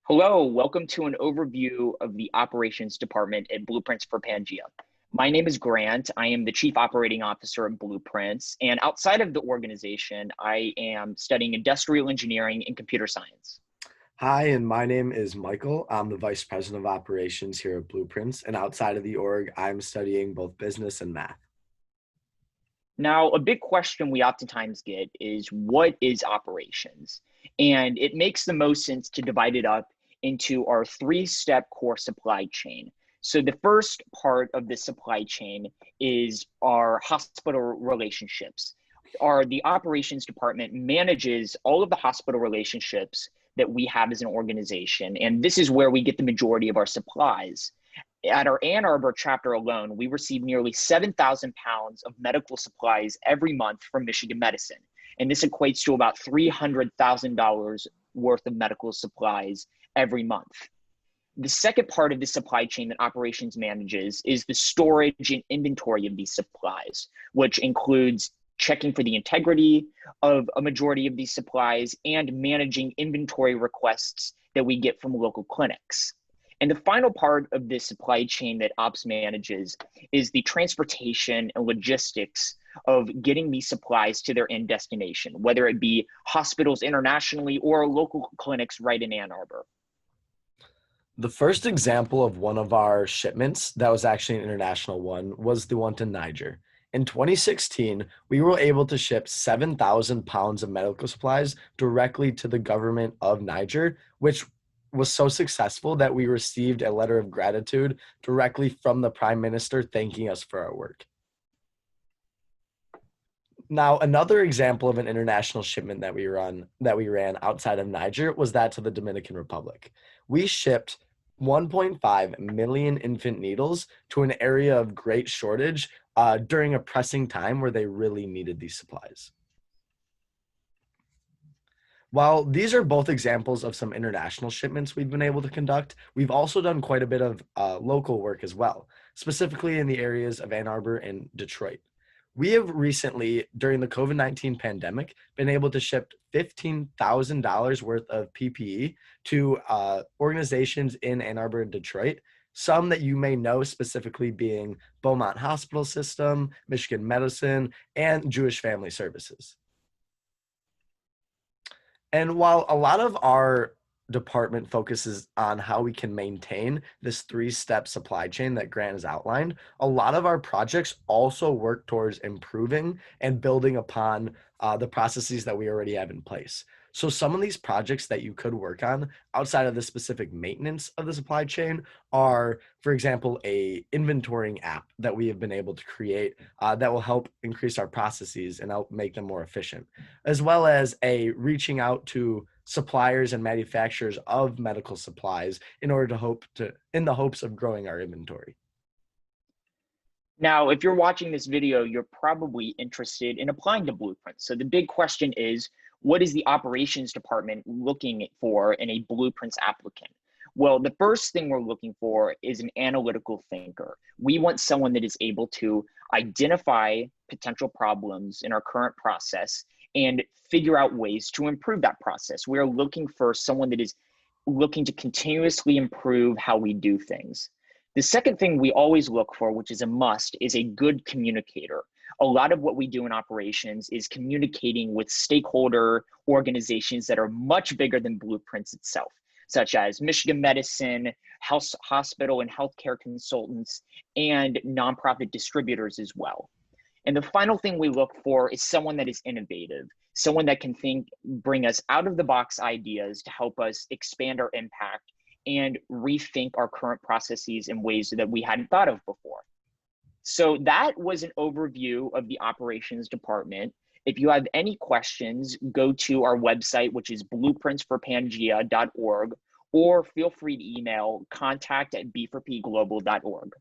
Hello, welcome to an overview of the operations department at Blueprints for Pangea. My name is Grant. I am the Chief Operating Officer at Blueprints, and outside of the organization, I am studying industrial engineering and computer science. Hi, and my name is Michael. I'm the Vice President of Operations here at Blueprints, and outside of the org, I'm studying both business and math. Now, a big question we oftentimes get is what is operations? And it makes the most sense to divide it up into our three-step core supply chain. So the first part of the supply chain is our hospital relationships. The operations department manages all of the hospital relationships that we have as an organization, and this is where we get the majority of our supplies. At our Ann Arbor chapter alone, we receive nearly 7,000 pounds of medical supplies every month from Michigan Medicine. And this equates to about $300,000 worth of medical supplies every month. The second part of the supply chain that operations manages is the storage and inventory of these supplies, which includes checking for the integrity of a majority of these supplies and managing inventory requests that we get from local clinics. And the final part of this supply chain that ops manages is the transportation and logistics of getting these supplies to their end destination, whether it be hospitals internationally or local clinics right in Ann Arbor. The first example of one of our shipments that was actually an international one was the one to Niger. In 2016, we were able to ship 7,000 pounds of medical supplies directly to the government of Niger, which was so successful that we received a letter of gratitude directly from the Prime Minister thanking us for our work. Now, another example of an international shipment that we ran outside of Niger was that to the Dominican Republic. We shipped 1.5 million infant needles to an area of great shortage during a pressing time where they really needed these supplies. While these are both examples of some international shipments we've been able to conduct, we've also done quite a bit of local work as well, specifically in the areas of Ann Arbor and Detroit. We have recently, during the COVID-19 pandemic, been able to ship $15,000 worth of PPE to organizations in Ann Arbor and Detroit, some that you may know specifically being Beaumont Hospital System, Michigan Medicine, and Jewish Family Services. And while a lot of our department focuses on how we can maintain this three-step supply chain that Grant has outlined, a lot of our projects also work towards improving and building upon the processes that we already have in place. So some of these projects that you could work on outside of the specific maintenance of the supply chain are, for example, a inventorying app that we have been able to create that will help increase our processes and help make them more efficient, as well as a reaching out to suppliers and manufacturers of medical supplies in the hopes of growing our inventory. Now, if you're watching this video, you're probably interested in applying to Blueprints. So the big question is, what is the operations department looking for in a Blueprints applicant? Well, the first thing we're looking for is an analytical thinker. We want someone that is able to identify potential problems in our current process and figure out ways to improve that process. We're looking for someone that is looking to continuously improve how we do things. The second thing we always look for, which is a must, is a good communicator. A lot of what we do in operations is communicating with stakeholder organizations that are much bigger than Blueprints itself, such as Michigan Medicine, hospital and healthcare consultants, and nonprofit distributors as well. And the final thing we look for is someone that is innovative, someone that can bring us out of the box ideas to help us expand our impact and rethink our current processes in ways that we hadn't thought of before. So that was an overview of the operations department. If you have any questions, go to our website, which is blueprintsforpangea.org, or feel free to email contact@b4pglobal.org.